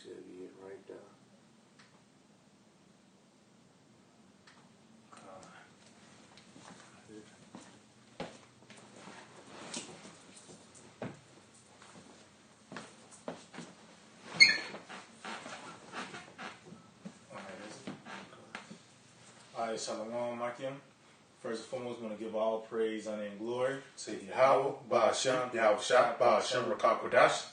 should be it right there. Alright, Shalom, Makim. First and foremost, I want to give all praise, honor, and glory to Yahweh, Ba'ashem, Yahweh Shah, Ba'ashem, Rakah Kodash.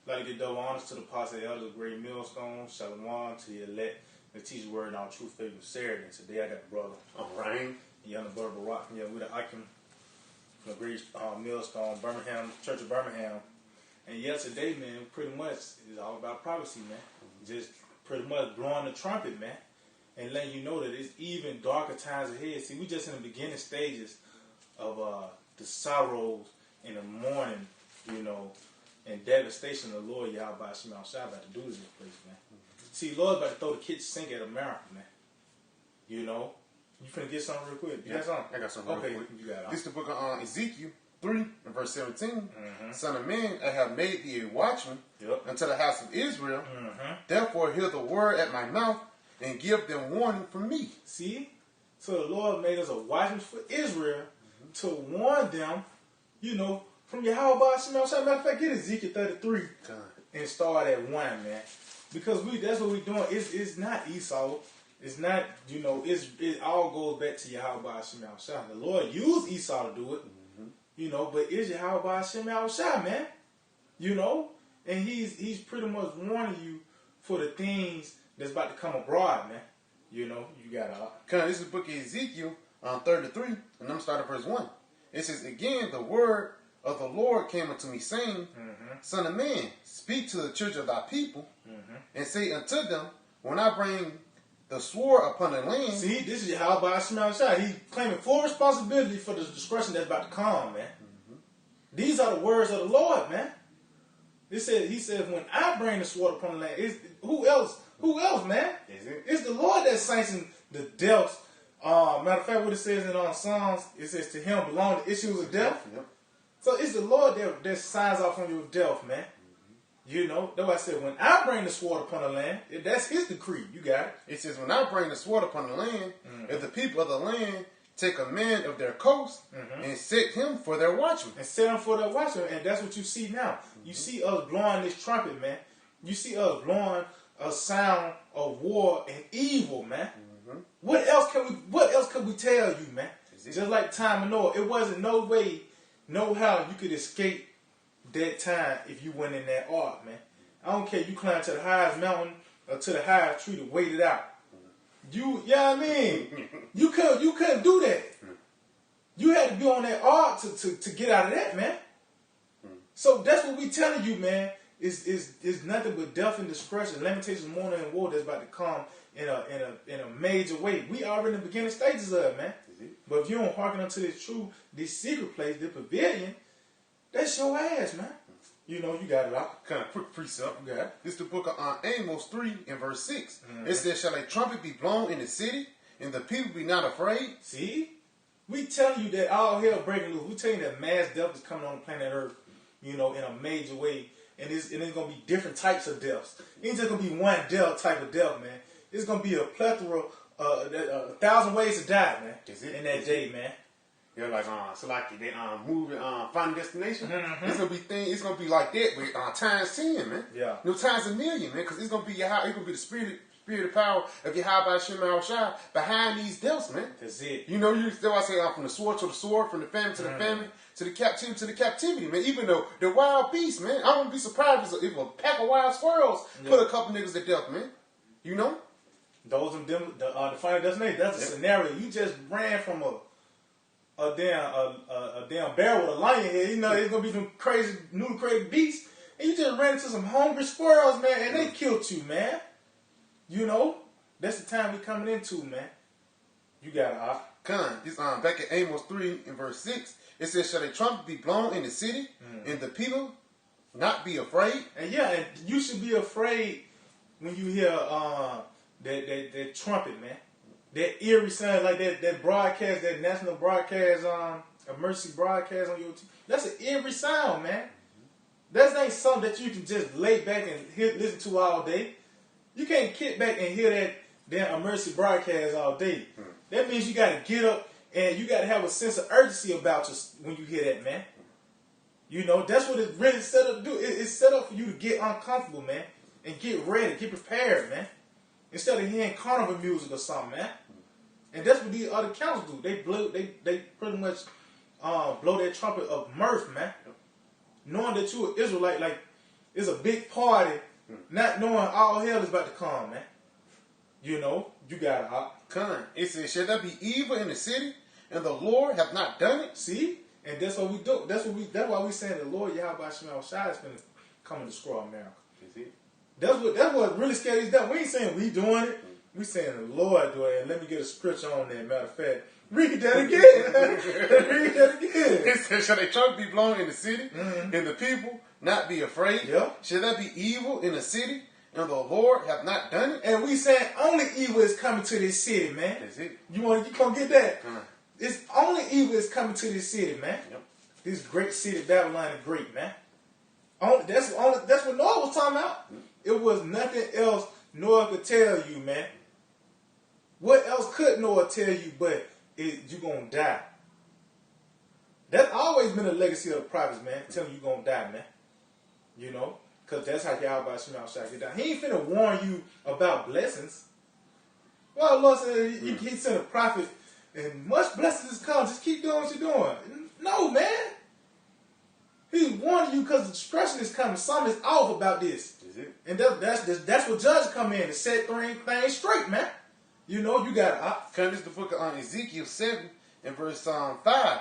I'd like to give double honors to the apostle elders of Great Millstone, Shalom, to the elect, the teach word in our true faith and sincerity. And today I got the brother, Ryan. Young brother Barak, with the Akim from the Great Millstone, Birmingham, Church of Birmingham. And today, man, pretty much is all about prophecy, man. Just pretty much blowing the trumpet, man. And letting you know that it's even darker times ahead. See, we just in the beginning stages of the sorrows and the mourning, and devastation the Lord Yahweh Shema Shah about to do to this place, man. See, Lord's about to throw the kitchen sink at America, man. You finna get something real quick. You got something? I got something real quick. You got it. This is the book of Ezekiel 3 and verse 17. Son of man, I have made thee a watchman unto the house of Israel. Therefore hear the word at my mouth, and give them warning from me. See? So the Lord made us a watchman for Israel to warn them, from Yahweh Shema Shah. Matter of fact, get Ezekiel 33 and start at 1, man. Because that's what we're doing. It's not Esau. It's not, it all goes back to Yahweh Shema Shah. The Lord used Esau to do it, but it's Yahweh Shema Shah, man. And he's pretty much warning you for the things that's about to come abroad, man. You got This is the book of Ezekiel 33, and I'm going to start at verse 1. It says, again, the word of the Lord came unto me, saying, Son of man, speak to the children of thy people, and say unto them, when I bring the sword upon the land. See, this is Yahweh Shema Shah. He's claiming full responsibility for the destruction that's about to come, man. These are the words of the Lord, man. He said, when I bring the sword upon the land, who else? Who else, man? Is it? It's the Lord that sanctioned the deaths. Matter of fact, what it says in Psalms, it says to him belong the issues of death. Yep. So it's the Lord that signs off on your death, man. That's why I said, when I bring the sword upon the land, that's his decree. You got it. It says, when I bring the sword upon the land, if the people of the land take a man of their coast and set him for their watchman. And set him for their watchman. And that's what you see now. You see us blowing this trumpet, man. You see us blowing a sound of war and evil, man. What else can we tell you, man? Just like the time of Noah, it wasn't no way, no how you could escape that time if you went in that ark, man. I don't care if you climb to the highest mountain or to the highest tree to wait it out. You know what I mean? You couldn't do that. You had to be on that ark to get out of that, man. So that's what we telling you, man. Is nothing but death and destruction, lamentations, mourning, and war that's about to come in a major way. We are in the beginning stages of it, man. But if you don't hearken unto this truth, this secret place, the pavilion, that's your ass, man. You got it out. Kind of quick precept. You got it. This is the book of Amos 3 and verse 6. It says, shall a trumpet be blown in the city, and the people be not afraid? See? We telling you that all hell breaking loose. We telling you that mass death is coming on the planet Earth, in a major way. And it's going to be different types of deaths. It ain't just going to be one death type of death, man. It's going to be a plethora, 1,000 ways to die, man. In that day, man. Yeah, like so like they moving Final Destination. It's gonna be like that, but times 10, man. Yeah. No times a million, man, because it's gonna be the spirit of power of Yahweh Shema Shah behind these deaths, man. That's it. That's why I say from the sword to the sword, from the famine to the famine, to the captivity to the captivity, man. Even though the wild beasts, man, I wouldn't be surprised if a pack of wild squirrels put a couple niggas to death, man. Those of them, the Final Destination. That's a scenario. You just ran from a damn bear with a lion head. It's gonna be some crazy, new crazy beasts, and you just ran into some hungry squirrels, man, and they killed you, man. That's the time we coming into, man. You got it. This back at Amos 3 and verse 6, it says, shall a trumpet be blown in the city, and the people not be afraid? And and you should be afraid when you hear that trumpet, man. That eerie sound, like that broadcast, that national broadcast, emergency broadcast on your TV. That's an eerie sound, man. That ain't something that you can just lay back and listen to all day. You can't kick back and hear that damn Mercy broadcast all day. That means you got to get up and you got to have a sense of urgency about you when you hear that, man. You know, that's what it's really set up to do. It's set up for you to get uncomfortable, man, and get ready, get prepared, man. Instead of hearing carnival music or something, man. And that's what these other councils do. They pretty much blow their trumpet of mirth, man. Knowing that you're an Israelite, like, it's a big party, not knowing all hell is about to come, man. You know, you got it, Con. It says, shall there be evil in the city, and the Lord have not done it? See? And that's what we do. That's why we saying the Lord Yahweh Shema Shai is going to come and destroy America. That's what really scared these devils. We ain't saying we doing it. We saying the Lord doing it. And let me get a scripture on there. Matter of fact, read that again. Read that again. It says, shall a trumpet be blown in the city, and the people not be afraid? Yeah. Shall there be evil in the city, and the Lord have not done it? And we saying only evil is coming to this city, man. That's it. You gonna get that? Uh-huh. It's only evil is coming to this city, man. Yep. This great city, Babylon the Great, man. That's what Noah was talking about. It was nothing else Noah could tell you, man. What else could Noah tell you but you gonna die? That's always been a legacy of the prophets, man. Telling you gonna die, man. You know? Because that's how Yahweh Shema Shai get down. He ain't finna warn you about blessings. Well, the Lord said he sent a prophet and much blessings is come. Just keep doing what you're doing. No, man. He's warning you because the destruction is coming. Something is off about this. Is it? And that's what judges come in and set things straight, man. You know, you got This is the book of Ezekiel 7 and verse 5.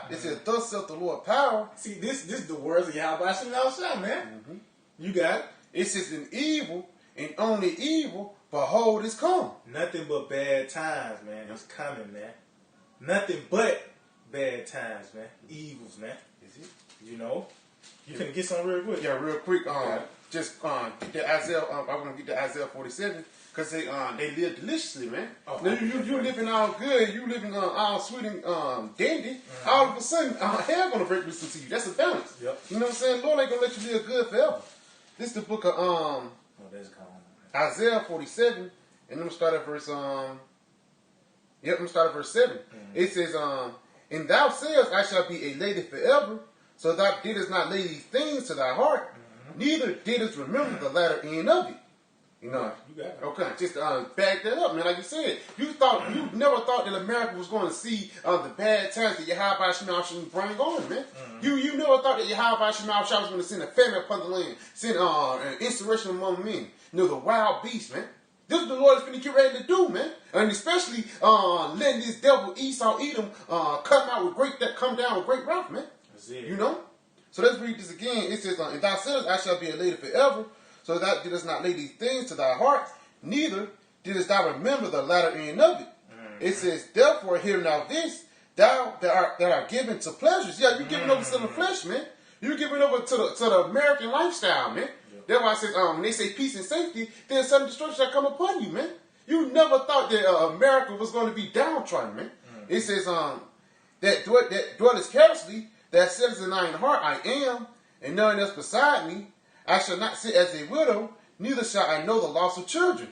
It says, thus saith the Lord power. see this is the words of Yahweh Shema Shai, man. You got it. It says, in evil, and only evil, behold, is come. Nothing but bad times, man. It's coming, man. Nothing but bad times, man. Evils, man. Is it? You know? You can get some real quick. Yeah, real quick. Okay. Just get the Isaiah. I'm gonna get the Isaiah 47 because they live deliciously, man. Oh, now, you living all good. You living all sweet and dandy. All of a sudden, hell gonna break loose into you. That's a balance. Yep. You know what I'm saying? Lord ain't gonna let you live good forever. This is the book of That's calm. Isaiah 47, and I'm gonna start at verse I'm gonna start at verse 7. It says, and thou sayest, I shall be a lady forever. So thou didst not lay these things to thy heart, neither didst remember the latter end of it. You know. You got it. Okay, just back that up, man. Like you said, you never thought that America was going to see the bad times that Yahweh Shema Shai bring on, man. You never thought that Yahweh Shema Shai was going to send a famine upon the land, send an insurrection among men. You know, the wild beast, man. This is what the Lord is going to get ready to do, man. And especially letting this devil Esau Edom come down with great wrath, man. You know? So let's read this again. It says, and thou saidest, I shall be a lady forever. So thou didst not lay these things to thy heart, neither didst thou remember the latter end of it. It says, therefore hear now this, thou that art given to pleasures. Yeah, you're giving over to the flesh, man. You're giving over to the American lifestyle, man. That's why it says, when they say peace and safety, then sudden destruction shall come upon you, man. You never thought that America was going to be downtrodden, man. It says, that dwelleth carelessly, that says in thine heart, I am, and none else beside me. I shall not sit as a widow, neither shall I know the loss of children.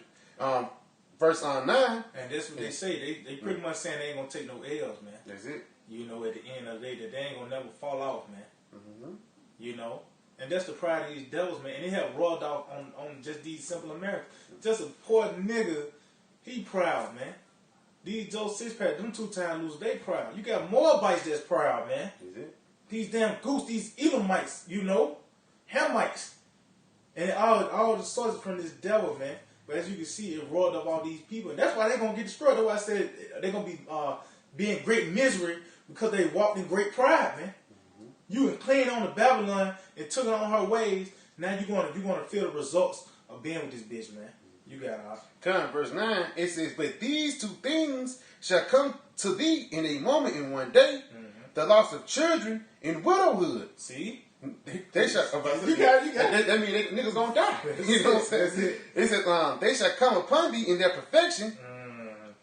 Verse 9. And that's what they say. They pretty much saying they ain't going to take no L's, man. That's it. You know, at the end of the day, that they ain't going to never fall off, man. You know? And that's the pride of these devils, man. And they have rolled off on just these simple Americans. Just a poor nigga, he proud, man. These Joe Sixpack, them 2-time losers, they proud. You got Moabites that's proud, man. Is it? These damn goose, these Edomites, you know, Hamites, and all the sources from this devil, man. But as you can see, it rolled up all these people, and that's why they're gonna get destroyed. That's why I said they're gonna be in great misery because they walked in great pride, man. You clean on the Babylon and took her on her ways. Now you're gonna feel the results of being with this bitch, man. You got it. Verse 9, it says, but these two things shall come to thee in a moment, in one day, the loss of children and widowhood. See? They shall. You got it. That mean niggas gonna die. You know what I'm saying? It says, they shall come upon thee in their perfection.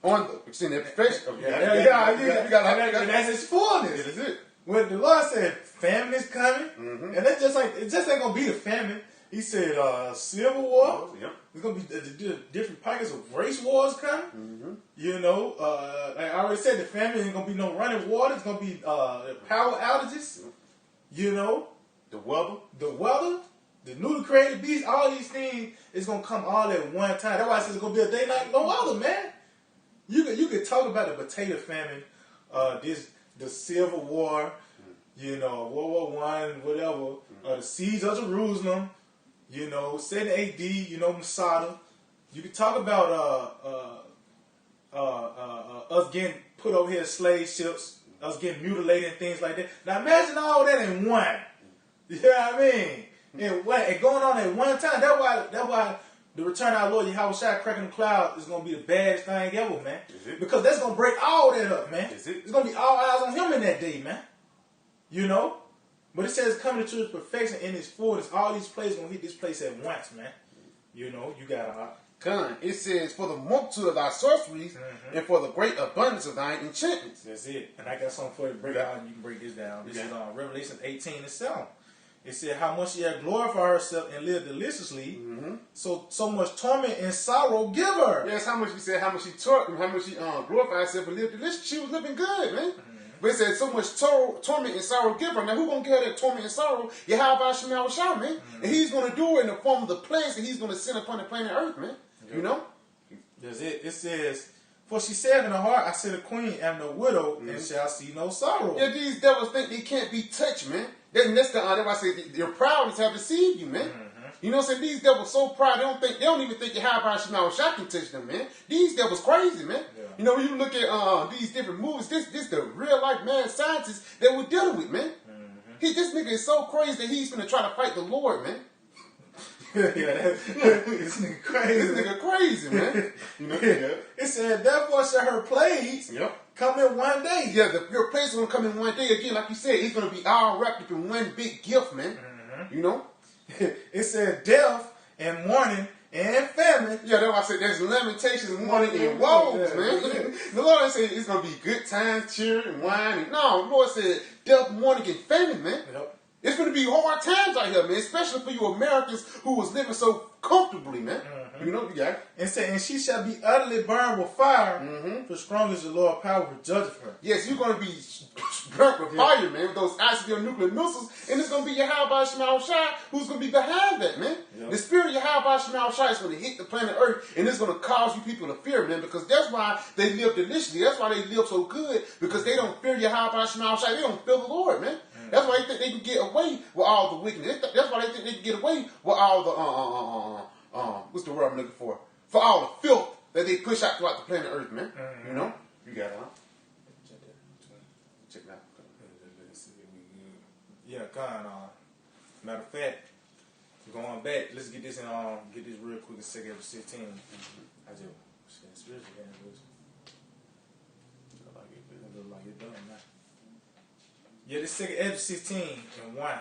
In their perfection. You got it. And that's its fullness. It is it. when the Lord said famine is coming, and that just like it just ain't gonna be the famine. He said civil war. Yep. There's gonna be different pockets of race wars coming. You know, like I already said, the famine ain't gonna be no running water. It's gonna be power outages. You know, The weather. the newly created beast. All these things is gonna come all at one time. That's why I said it's gonna be a day like no other, man. You could talk about the potato famine, the Civil War, you know, World War I, whatever, the siege of Jerusalem, you know, 7 AD, you know, Masada. You could talk about us getting put over here as slave ships, us getting mutilated and things like that. Now imagine all that in one. You know what I mean? And going on at one time. That's why the return of our Lord Yahweh Shai cracking the cloud is gonna be the baddest thing ever, man. Because that's gonna break all that up, man. It's gonna be all eyes on him in that day, man. You know? But it says coming to its perfection in its fullness. All these places gonna hit this place at once, man. You know, you gotta It says, for the multitude of thy sorceries, and for the great abundance of thine enchantments. That's it. And I got something for you to break out, and you can break this down. This is Revelation 18:7. It said, how much she had glorified herself and lived deliciously, so much torment and sorrow give her. Yes, how much she glorified herself and lived deliciously. She was living good, man. But it said so much torment and sorrow give her. Now who gonna give her that torment and sorrow? Yahweh Shai Shai, man. And he's gonna do it in the form of the plagues that he's gonna send upon the planet Earth, man. You know? That's it. It says, for she said in her heart, I said, a queen am no widow, and shall see no sorrow. Yeah, these devils think they can't be touched, man. That's why I say your prowess have deceived you, man. You know what I'm saying? These devils so proud they don't even think Yahweh Shai can touch them, man. These devils crazy, man. Yeah. You know, when you look at these different movies, this the real life mad scientists that we're dealing with, man. This nigga is so crazy that he's gonna try to fight the Lord, man. This nigga crazy. This nigga crazy, man. You know? It said, therefore shall her plagues come in one day. Yeah, your plagues is gonna come in one day again, like you said. It's gonna be all wrapped up in one big gift, man. You know. It said death and mourning and famine. Yeah, that's why I said there's lamentations, mourning, and woes, man. The Lord said it's gonna be good times, cheer and wine. No, the Lord said death, mourning, and famine, man. It's gonna be hard times out here, man, especially for you Americans who was living so comfortably, man. You know, yeah. And said, and she shall be utterly burned with fire, for strong is the Lord power for judging her. Yes, you're going to be burnt with fire, man, with those nuclear missiles, and it's going to be Yahweh Shai who's going to be behind that, man. The spirit of Yahweh Shai is going to hit the planet Earth, and it's going to cause you people to fear, man, because that's why they live deliciously. That's why they live so good, because they don't fear Yahweh Shai. They don't fear the Lord, man. That's why they think they can get away with all the wickedness. That's why they think they can get away with all the what's the word I'm looking for? For all the filth that they push out throughout the planet Earth, man. You know? You got it, huh? Check it out. Yeah, kind of. Matter of fact, going back, let's get this in get this real quick in 2 Ezra 16. I just spiritual language. Look like you're done now. Yeah, this 2 Ezra 16 and 1.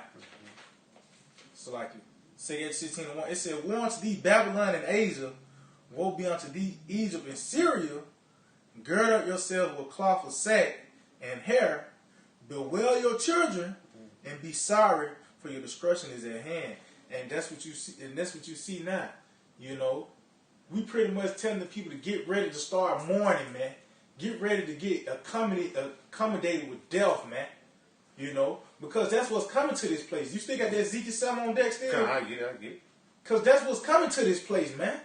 So like 2 Ezra 16 and 1, it said, woe unto thee, Babylon and Asia, woe be unto thee, Egypt and Syria, gird up yourself with cloth of sack and hair, bewail your children, and be sorry, for your destruction is at hand. And that's what you see, and that's what you see now. You know, we pretty much telling the people to get ready to start mourning, man. Get ready to get accommodated with death, man. You know, because that's what's coming to this place. You still got that Ezekiel 7 on deck still? I get it. Because that's what's coming to this place, man.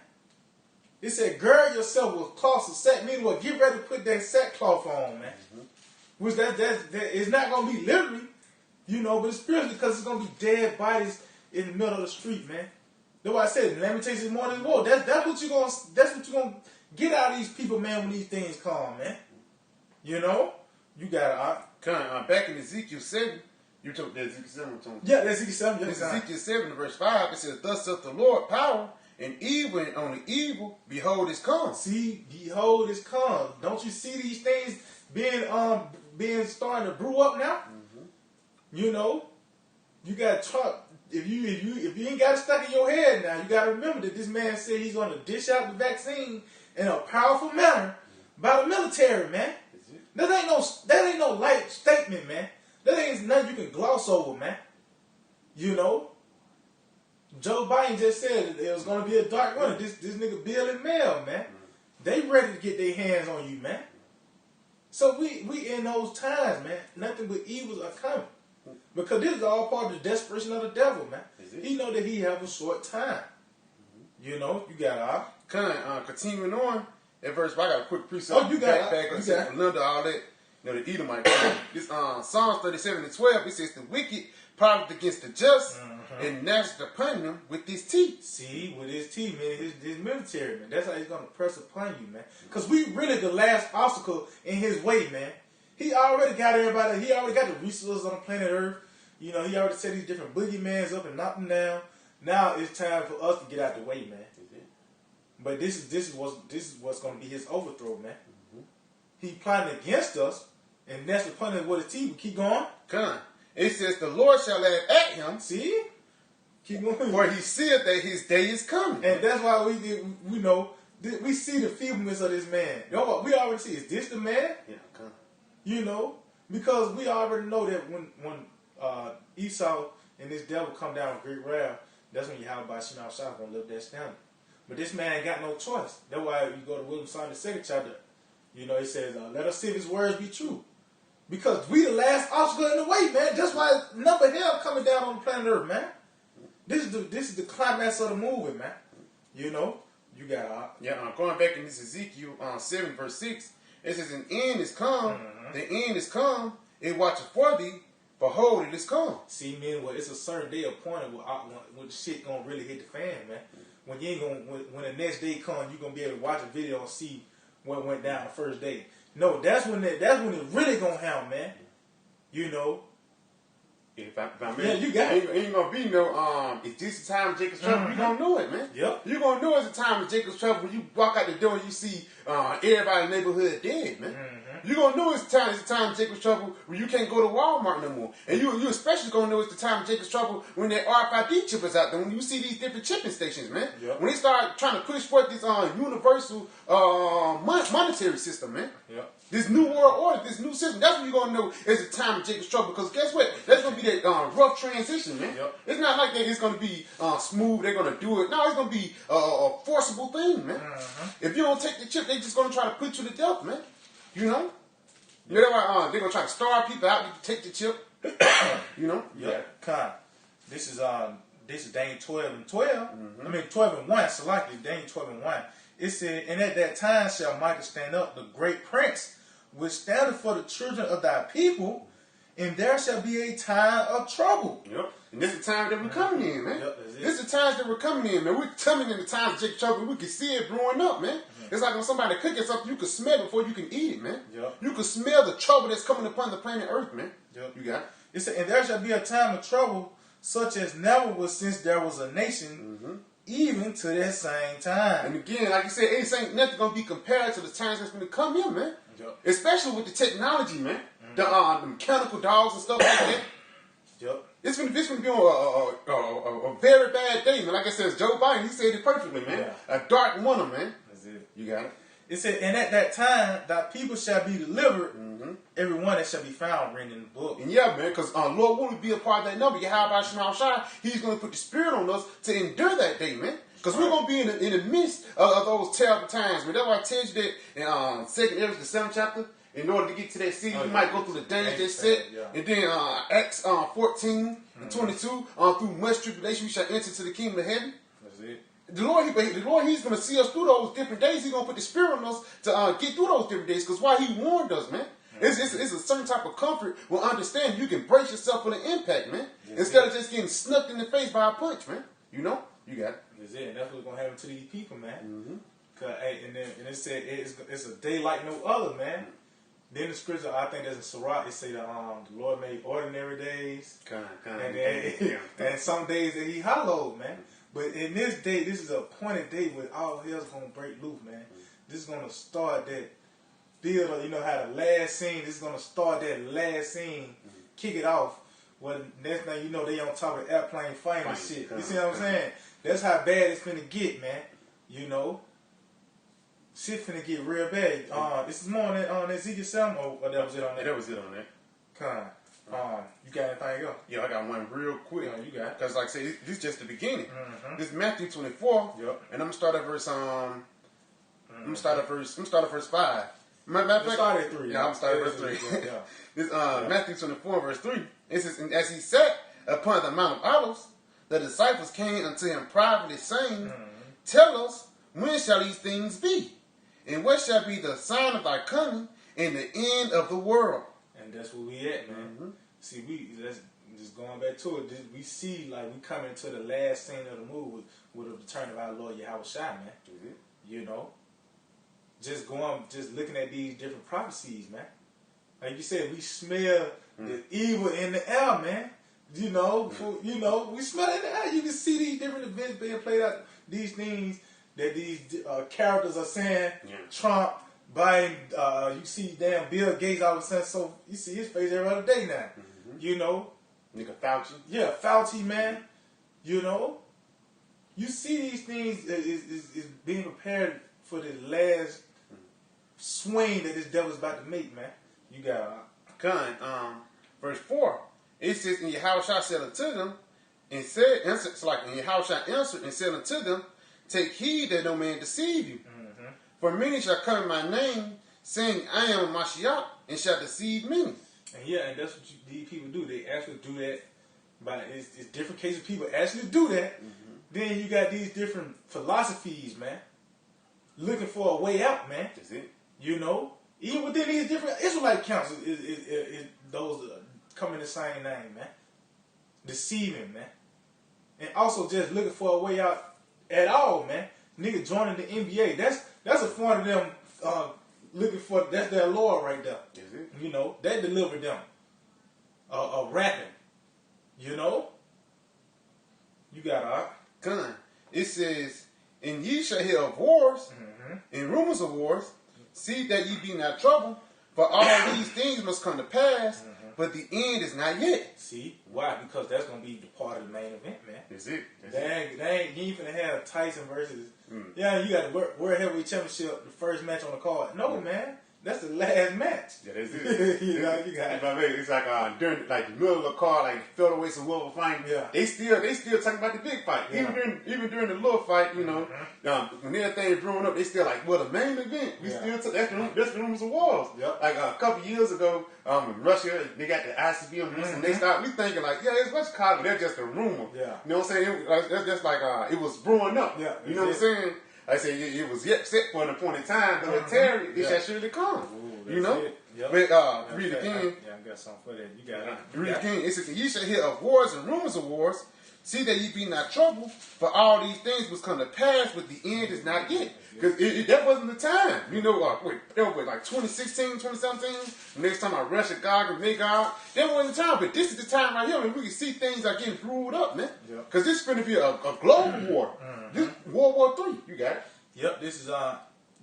It said, gird yourself with cloths of sack. Meaning what? Get ready to put that sackcloth on, man. Which that is not going to be literally, you know, but it's spiritually, because it's going to be dead bodies in the middle of the street, man. That's why I said, lamentations more than war. That's what you're going to get out of these people, man, when these things come, man. You know? You got to... back in Ezekiel 7, you took the Ezekiel 7. Yeah, that's Ezekiel 7. Yes, Ezekiel 7, verse 5, it says, thus saith the Lord, power and evil, and on the evil, behold, is come. See, behold, is come. Don't you see these things being starting to brew up now? You know, you got to talk. If you ain't got it stuck in your head now, you got to remember that this man said he's going to dish out the vaccine in a powerful manner by the military, man. That ain't no light statement, man. That ain't nothing you can gloss over, man. You know? Joe Biden just said it was going to be a dark winter. This nigga Bill and Mel, man. They ready to get their hands on you, man. So we in those times, man. Nothing but evils are coming. Because this is all part of the desperation of the devil, man. He know that he have a short time. You know, you got continuing on at verse. I got a quick precept. Oh, you got back it. Linda, all that. You know, the Edomite. This Psalms 37:12. It says the wicked plotted against the just and gnashed upon them with his teeth. See, with his teeth, man, his military, man. That's how he's gonna press upon you, man. Cause we really the last obstacle in his way, man. He already got everybody. He already got the resources on planet Earth. You know, he already set these different boogeymans up and knocked them down. Now it's time for us to get out the way, man. But this is what's gonna be his overthrow, man. He plotting against us, and that's upon him with his teeth. We keep going. It says the Lord shall laugh at him. See, keep going. For he said that his day is coming, and that's why we know we see the feebleness of this man. You know what? We already see, is this the man? Yeah, you know, because we already know that when Esau and this devil come down with great wrath, that's when Yahweh Shema Shah gonna live that standard. But this man ain't got no choice. That's why you go to William Psalm, the 2nd chapter. You know, it says, "Let us see if his words be true." Because we the last obstacle in the way, man. That's why number hell coming down on the planet Earth, man. This is the climax of the movie, man. You know, you got going back in this Ezekiel 7 verse 6. It says, "An end is come. The end is come. It watcheth for thee. Behold, it is come." See, man, well, it's a certain day appointed when shit gonna really hit the fan, man. When you ain't gonna, when the next day comes, you gonna be able to watch a video and see what went down the first day. No, that's when it really gonna happen, man. You know. If I yeah, you got it. Ain't gonna be no if this the time of Jacob's trouble, you gonna know it, man. Yep. You gonna know it's the time of Jacob's trouble when you walk out the door and you see everybody in the neighborhood dead, man. You gonna know it's the time of Jacob's trouble when you can't go to Walmart no more. And you especially gonna know it's the time of Jacob's trouble when that RFID chip is out there, when you see these different chipping stations, man. Yep. When they start trying to push forth this universal monetary system, man. Yep. This new world order, this new system, that's when you're going to know it's the time of Jacob's trouble. Because guess what? That's going to be that rough transition, man. Yep. It's not like that it's going to be smooth, they're going to do it. No, it's going to be a forcible thing, man. If you don't take the chip, they're just going to try to put you to death, man. You know? You know why they're going to try to starve people out to take the chip. You know? Yeah. This is Daniel 12 and 12. I mean 12 and 1, selectively Daniel 12 and 1. It said, "And at that time shall Michael stand up, the great prince, which standeth for the children of thy people, and there shall be a time of trouble." Yep. And this is the time that we're coming in, man. Yep, this is the times that we're coming in, man. We're coming in the times of Jacob's trouble. We can see it brewing up, man. It's like when somebody cooking something, you can smell it before you can eat it, man. Yep. You can smell the trouble that's coming upon the planet Earth, man. Yep. You got it? It said, "And there shall be a time of trouble, such as never was since there was a nation, even to that same time." And again, like you said, it ain't nothing gonna be compared to the times that's gonna come in, man. Yep. Especially with the technology, man. The mechanical dogs and stuff like that. Yep. It's gonna be on a very bad day, man. Like I said, Joe Biden, he said it perfectly, man. Yeah. A dark winter, man. That's it. You got it. It said, "And at that time, thy people shall be delivered, every one that shall be found written in the book." And yeah, man, because Lord won't be a part of that number. Yahweh Shema Shai, he's going to put the spirit on us to endure that day, man. Because we're going to be in the midst of those terrible times, man. That's why I tell you that in 2nd Ezra, the 7th chapter, in order to get to that city, you might go through the dangers that's set. Yeah. And then Acts 14 and 22, through much tribulation, we shall enter to the kingdom of heaven. That's it. The Lord, he's going to see us through those different days. He's going to put the spirit on us to get through those different days. Because why he warned us, man. It's a certain type of comfort with understanding you can brace yourself for the impact, man. Instead of just getting snuffed in the face by a punch, man. You know? You got it. That's it. And that's what's going to happen to these people, man. And it said it's a day like no other, man. Then the scripture, I think there's a Sirach, it say the Lord made ordinary days. And some days that he hallowed, man. But in this day, this is a appointed day where all hell's going to break loose, man. This is going to start that build, you know how the last scene, this is going to start that last scene, kick it off. Well, next thing you know, they on top of the airplane fighting and shit. You see what I'm saying? That's how bad it's finna get, man. You know? Shit finna get real bad. This is more on Ezekiel 7, or that was it on that? That was it on that. You got anything else? Yeah, I got one real quick. Yeah, you got it. Because, like I said, this is just the beginning. Mm-hmm. This is Matthew 24. Yep. And I'm gonna start at verse. I'm gonna start at verse 5. Matter of fact, Start at 3. Yeah, I'm gonna start at verse 3. Yeah. This Matthew 24, verse 3. It says, "And as he sat upon the Mount of Olives, the disciples came unto him privately, saying, Tell us, when shall these things be? And what shall be the sign of thy coming and the end of the world?" And that's where we at, man. Mm-hmm. See, that's just going back to it. We see like we coming to the last scene of the movie with the return of our Lord Yahweh Shai, man. Mm-hmm. You know, just looking at these different prophecies, man. Like you said, we smell the evil in the air, man. You know, we smell it in the air. You can see these different events being played out. These things that these characters are saying. Yeah. Trump, Biden, you see damn Bill Gates all of a sudden. So you see his face every other day now. Mm-hmm. You know, Nigga Fauci. yeah, Fauci, man. You know, you see these things is being prepared for the last swing that this devil's about to make, man. You got Verse 4. It says, "And Yahushua said unto them, and said, and Yahushua answered and said unto them, Take heed that no man deceive you. For many shall come in my name, saying, I am a Mashiach, and shall deceive many." And that's what these people do. They actually do that. But it's different cases of people actually do that. Then you got these different philosophies, man, looking for a way out, man. That's it. You know, even within these different Israelite councils, those come in the same name, man. Deceiving, man, and also just looking for a way out at all, man. Nigga joining the NBA, that's a form of them looking for, that's their Lord right there. Is it? You know, that delivered them. Rapping, you know. You got It says, "And ye shall hear of wars, and rumors of wars. See that ye be not troubled, for all these things must come to pass, but the end is not yet." See why? Because that's gonna be the part of the main event, man. That's it. You ain't finna have Tyson versus. Yeah, you got the World Heavyweight Championship, the first match on the card. No, man, that's the last match. Yeah, that's it. You know, you got. It's like during the middle of the card, like featherweights and whoever fighting. Yeah. They still talking about the big fight. Yeah. Even during the little fight, you know, when everything's brewing up, they still like, well, the main event. We still that's the rumors of wars. Yep. Like a couple years ago, in Russia, they got the ICBM, and they start. We thinking like, yeah, it's what's called, but that's just a rumor. Yeah. You know what I'm saying? That's just like it was brewing up. Yeah. You know what I'm saying? I say it was yet set for an appointed time, though it tarried, it shall surely come. Ooh, You know? it. Yep. But read it again. Yeah, I got something for that. You got it. Read it again. It says, "And ye shall hear of wars and rumors of wars. See that ye be not troubled, for all these things must come to pass, but the end is not yet." Because that wasn't the time. You know, that was like 2016, 2017. Next time I Russia, Gog, and Magog. That wasn't the time, but this is the time right here when we can see things are getting brewed up, man. Because this is going to be a global war. This World War III. You got it. Yep, this is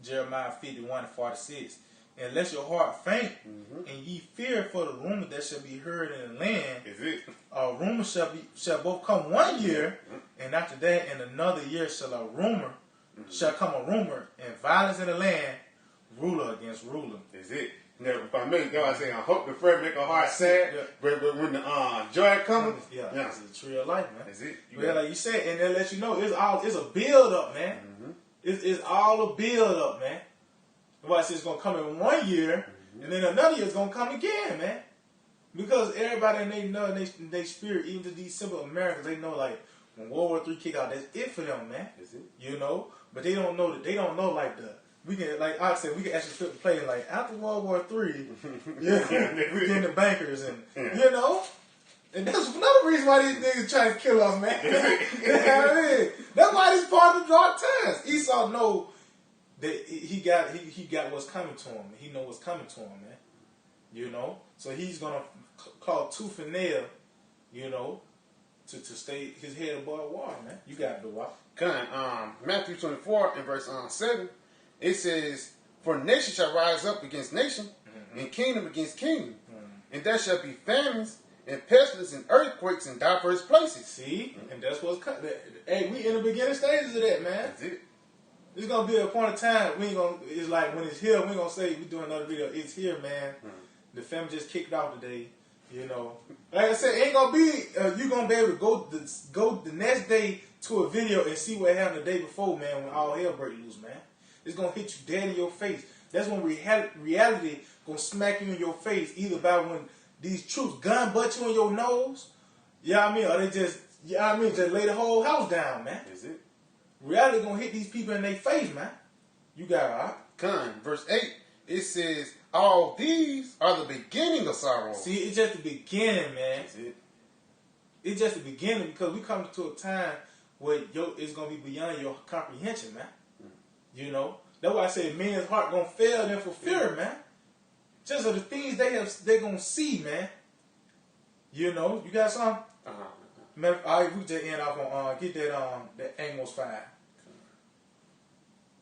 Jeremiah 51:46. "Unless your heart faint, and ye fear for the rumor that shall be heard in the land, Is it? rumor shall both come 1 year, and after that in another year shall come a rumor, and violence in the land, ruler against ruler." Is it? Now, if I make I say, I hope the friend make a heart sad, but when the joy comes, Yeah, it's the tree of life, man. Is it? Like you said, and they let you know it's a build up, man. It's all a build up, man. Why it's gonna come in 1 year, and then another year is gonna come again, man. Because everybody and they know they spirit, even to these simple Americans, they know like when World War III kick out, that's it for them, man. Is it? You know, but they don't know that. They don't know like we can, like I said, we can actually flip the play like after World War III, we get the bankers and you know. And that's another reason why these niggas trying to kill us, man. You know what I mean? That's why this part of the dark times. Esau know that he got what's coming to him. He know what's coming to him, man. You know, so he's gonna call tooth and nail, you know, to stay his head above water, man. You got it, Dwight. Matthew 24 and verse 7, it says, "For nation shall rise up against nation, and kingdom against kingdom, and there shall be famines and pestilence and earthquakes in diverse places." See, and that's what's coming. Hey, we in the beginning stages of that, man. That's it. There's gonna be a point of time we ain't gonna. It's like when it's here, we ain't gonna say we doing another video. It's here, man. The family just kicked off today. You know, like I said, ain't gonna be you gonna be able to go the next day to a video and see what happened the day before, man. When all hell break loose, man, it's gonna hit you dead in your face. That's when reality gonna smack you in your face, either by when these troops gun butt you in your nose, or they just, just lay the whole house down, man. Is it? Reality gonna hit these people in their face, man. You got it, all right? Con, verse 8, it says, all these are the beginning of sorrow. See, it's just the beginning, man. Is it? It's just the beginning, because we come to a time where it's gonna be beyond your comprehension, man. You know? That's why I say men's heart gonna fail them for fear, man. Just of the things they gonna see, man. You know? You got something? Man, all right, we just end off on get that Amos 5.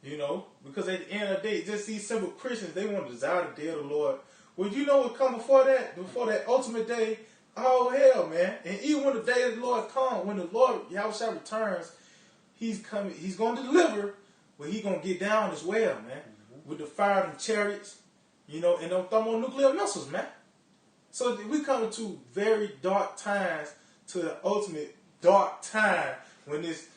You know, because at the end of the day, just these simple Christians, they want to desire the day of the Lord. Well, you know what come before that ultimate day? Oh hell, man! And even when the day of the Lord comes, when the Lord Yahushua returns, He's coming. He's going to deliver, but He's going to get down as well, man, with the fire and chariots, you know, and them thermonuclear missiles, man. So we come to very dark times, to the ultimate dark time when this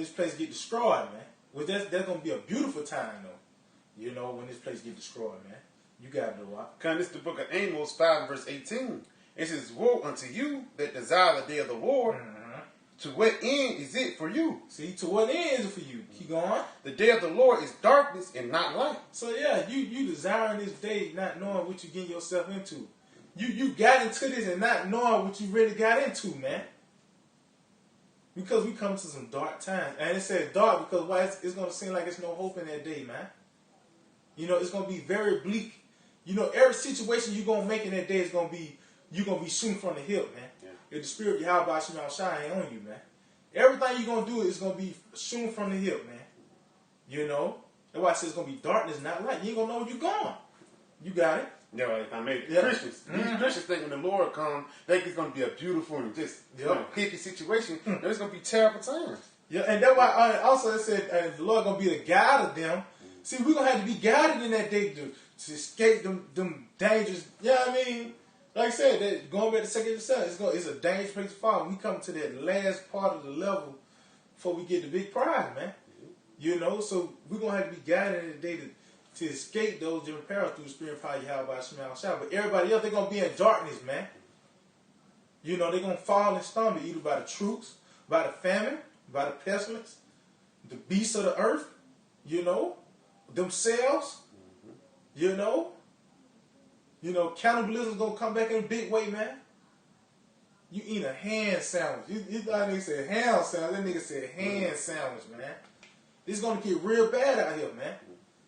place get destroyed, man. Well, that's gonna be a beautiful time though. You know, when this place get destroyed, man. You gotta know what. Kind this the book of Amos 5 verse 18. It says, woe unto you that desire the day of the Lord. To what end is it for you? See, to what end is it for you? Keep going. The day of the Lord is darkness and not light. So yeah, you desiring this day, not knowing what you getting yourself into. You got into this and not knowing what you really got into, man. Because we come to some dark times. And it says dark because why? It's going to seem like there's no hope in that day, man. You know, it's going to be very bleak. You know, every situation you're going to make in that day is going to be, you're going to be shooting from the hip, man. Yeah. If the spirit of Yahweh Shai ain't on you, man. Everything you're going to do is going to be shooting from the hip, man. You know? That's why I said it's going to be darkness, not light. You ain't going to know where you're going. You got it? Yeah, if I made it. Christians. These Christians think when the Lord comes, think it's going to be a beautiful and just hippie situation. There's going to be terrible times. Yeah, and that's why also it said the Lord going to be the guide of them. See, we're going to have to be guided in that day to escape them dangers. Yeah, I mean, like I said, that going back to 2 Samuel, it's a dangerous place to fall. We come to that last part of the level before we get the big prize, man. You know, so we're going to have to be guided in the day to escape those different perils through the spirit of power, Yahweh Shema. But everybody else, they're going to be in darkness, man. You know, they're going to fall and stumble either by the troops, by the famine, by the pestilence, the beasts of the earth, you know, themselves, you know, cannibalism is going to come back in a big way, man. You eat a hand sandwich. You thought nigga said ham sandwich. That nigga said hand sandwich, man. It's going to get real bad out here, man.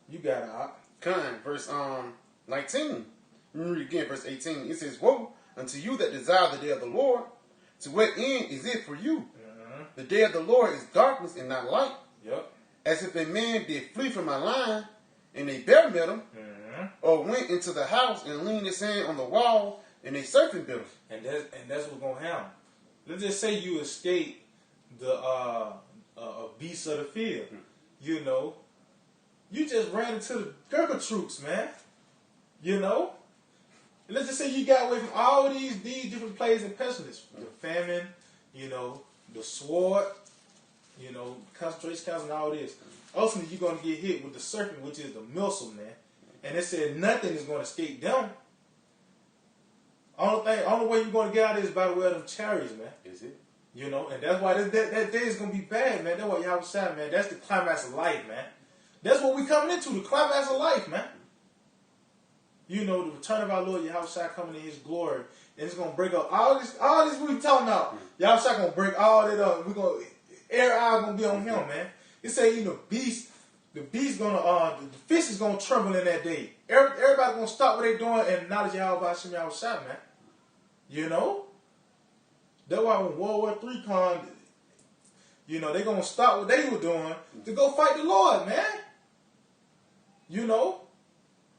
You got it, Op. Verse 19. Let me read again, verse 18. It says, woe unto you that desire the day of the Lord. To what end is it for you? The day of the Lord is darkness and not light. Yep. As if a man did flee from a lion, and they bare met him, or went into the house and leaned his hand on the wall, and a serpent bit him. And that's what's going to happen. Let's just say you escape the beasts of the field. You know, you just ran into the Gurkha troops, man. You know? And let's just say you got away from all these different plagues and pestilence. The famine, you know, the sword, you know, concentration camps and all this. Ultimately, you're going to get hit with the serpent, which is the missile, man. And it said nothing is going to escape them. Only way you're going to get out of this is by the way of them chariots, man. Is it? You know, and that's why that day is going to be bad, man. That's why Yahweh said, man, that's the climax of life, man. That's what we coming into, the climax of life, man. You know, the return of our Lord Yahweh coming in His glory, and it's gonna break up all this we talking about. Yahweh gonna break all that up. We gonna every eye gonna be on Him, man. It say, you know, the gonna the fish is gonna tremble in that day. Everybody gonna stop what they doing and acknowledge Yahweh Shem Yahushua, man. You know, that's why when World War III comes, you know, they gonna stop what they were doing to go fight the Lord, man. You know,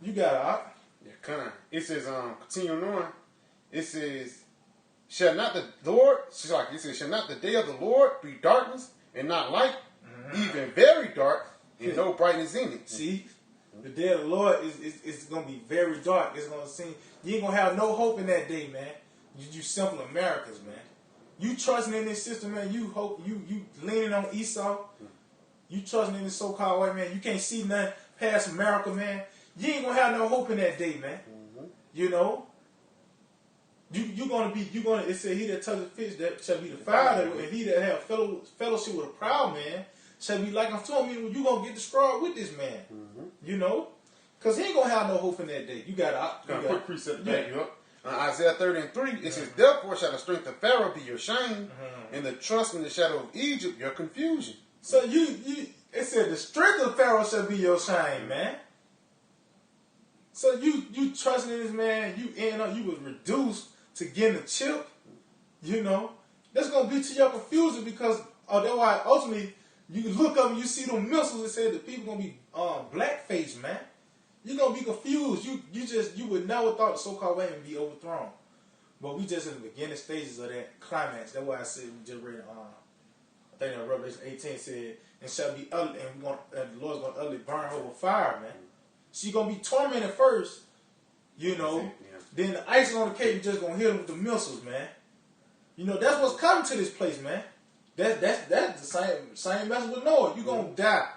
you got it, Op. Yeah, kind. It says, continuing on, it says, shall not the Lord, it says, shall not the day of the Lord be darkness and not light, even very dark, and no brightness in it. See, the day of the Lord is going to be very dark. It's going to seem, you ain't going to have no hope in that day, man. You simple Americans, man. You trusting in this system, man. You hope you leaning on Esau. You trusting in this so-called white man. You can't see nothing past America, man. You ain't gonna have no hope in that day, man. You know. It said he that touches fish that shall be defiled, and he that have fellowship with a proud man shall be like I'm telling you, you gonna get destroyed with this man. You know? Cause he ain't gonna have no hope in that day. You got a quick precept to back you up. Isaiah 30:3, it says, therefore shall the strength of Pharaoh be your shame, and the trust in the shadow of Egypt your confusion. So it said the strength of Pharaoh shall be your shame, man. So you trusting in this man, you was reduced to getting a chip, you know. That's gonna be to your confusion because that's why ultimately you look up and you see them missiles that said the people gonna be blackface, man. You're gonna be confused. You would never thought the so-called way would be overthrown. But we just in the beginning stages of that climax. That's why I said we just read I think in Revelation 18 said, and shall be ugly, and the Lord's gonna utterly burn her with fire, man. She's gonna be tormented first, you know. Then the icing on the cake, you just gonna hit them with the missiles, man. You know, that's what's coming to this place, man. That's the same message with Noah. You gonna die.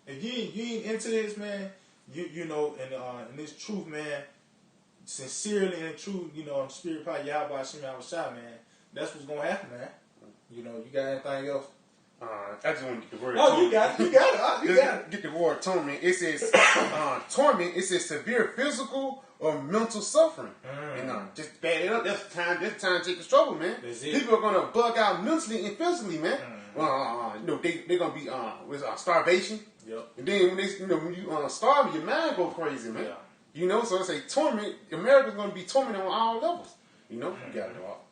If you ain't into this, man, you know, and this truth, man, sincerely and true, you know, spirit power, Yahweh Hashem Yahushua, man, that's what's gonna happen, man. You know, you got anything else? I just want to get the word. Oh, you got it. You got it. Get the word atonement. It says torment. It says severe physical or mental suffering. And just bad it up. That's the time to take the trouble, man. People are gonna bug out mentally and physically, man. You know, they're gonna be with starvation. Yep. And then when you starve, your mind go crazy, man. Yeah. You know, so it's a torment. America's gonna be tormented on all levels. You know, you got it all.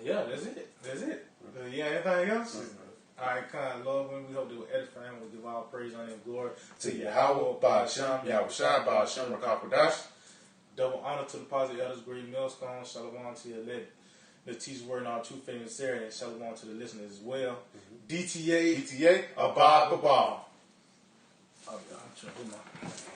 Yeah, that's it. Yeah, anything else? Alright, kind Lord, when we hope that we'll edify him, we'll give all praise, honor, and glory to Yahweh, Ba'ashem, Yahushua, Ba'ashem, Rakakodash. Double honor to the positive elders, great millstone, shalom to your elect, the teacher word and all true faith and sincerity, and shalom to the listeners as well. DTA, DTA, Abba. Oh, yeah, I'm trying to